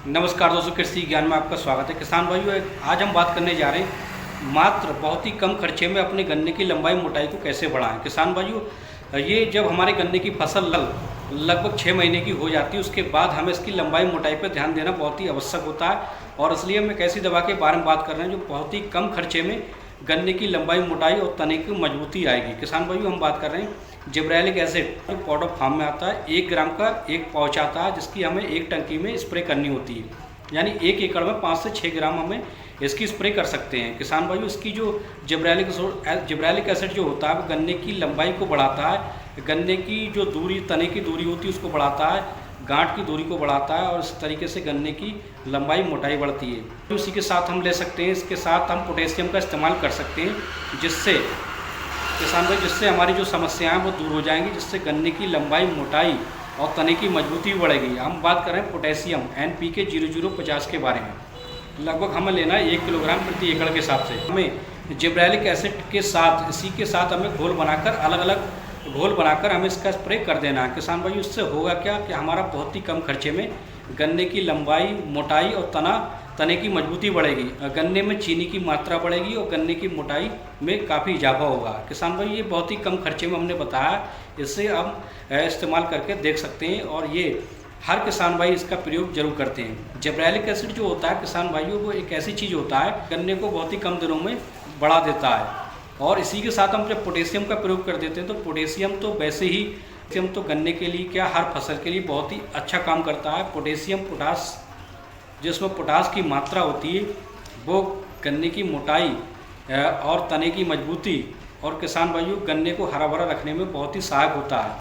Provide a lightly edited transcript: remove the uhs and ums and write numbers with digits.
नमस्कार दोस्तों, कृषि ज्ञान में आपका स्वागत है। किसान भाइयों, आज हम बात करने जा रहे हैं मात्र बहुत ही कम खर्चे में अपने गन्ने की लंबाई मोटाई को कैसे बढ़ाएं। किसान भाइयों, ये जब हमारे गन्ने की फसल लगभग 6 महीने की हो जाती है, उसके बाद हमें इसकी लंबाई मोटाई पर ध्यान देना बहुत ही आवश्यक होता है। और इसलिए हम एक ऐसी दवा के बारे में बात कर रहे हैं जो बहुत ही कम खर्चे में गन्ने की लंबाई मोटाई और तने की मजबूती आएगी। किसान भाइयों, हम बात कर रहे हैं जिब्रेलिक एसिड, जो पाउडर फॉर्म में आता है। 1 ग्राम का एक पाउच आता है, जिसकी हमें एक टंकी में स्प्रे करनी होती है। यानी 1 एकड़ में 5 से 6 ग्राम हमें इसकी स्प्रे कर सकते हैं। किसान भाइयों, इसकी जो जिब्रेलिक एसिड जो होता है, गन्ने की लंबाई को बढ़ाता है, गन्ने की जो दूरी, तने की दूरी होती है उसको बढ़ाता है, गांठ की दूरी को बढ़ाता है, और इस तरीके से गन्ने की लंबाई मोटाई बढ़ती है। उसी के साथ हम ले सकते हैं, इसके साथ हम पोटेशियम का इस्तेमाल कर सकते हैं, जिससे किसान भाई हमारी जो समस्याएं वो दूर हो जाएंगी, जिससे गन्ने की लंबाई, मोटाई और तने की मजबूती बढ़ेगी। हम बात कर रहे हैं पोटेशियम NPK 0050 के बारे में। लगभग हमें लेना है 1 किलोग्राम प्रति एकड़ के हिसाब से। हमें जिब्रेलिक एसिड के साथ, इसी के साथ हमें घोल बनाकर, अलग अलग घोल बनाकर हमें इसका स्प्रे कर देना है। किसान भाई, इससे होगा क्या कि हमारा बहुत ही कम खर्चे में गन्ने की लंबाई, मोटाई और तने की मजबूती बढ़ेगी, गन्ने में चीनी की मात्रा बढ़ेगी और गन्ने की मोटाई में काफ़ी इजाफा होगा। किसान भाई, ये बहुत ही कम खर्चे में हमने बताया, इससे हम इस्तेमाल करके देख सकते हैं, और ये हर किसान भाई इसका प्रयोग जरूर करते हैं। जिब्रेलिक एसिड जो होता है किसान भाइयों, वो एक ऐसी चीज़ होता है, गन्ने को बहुत ही कम दिनों में बढ़ा देता है। और इसी के साथ हम जब पोटेशियम का प्रयोग कर देते हैं, तो पोटेशियम तो वैसे ही, पोटेशियम तो गन्ने के लिए क्या, हर फसल के लिए बहुत ही अच्छा काम करता है। पोटेशियम, पोटास, जिसमें पोटास की मात्रा होती है, वो गन्ने की मोटाई और तने की मजबूती और किसान भाइयों गन्ने को हरा भरा रखने में बहुत ही सहायक होता है।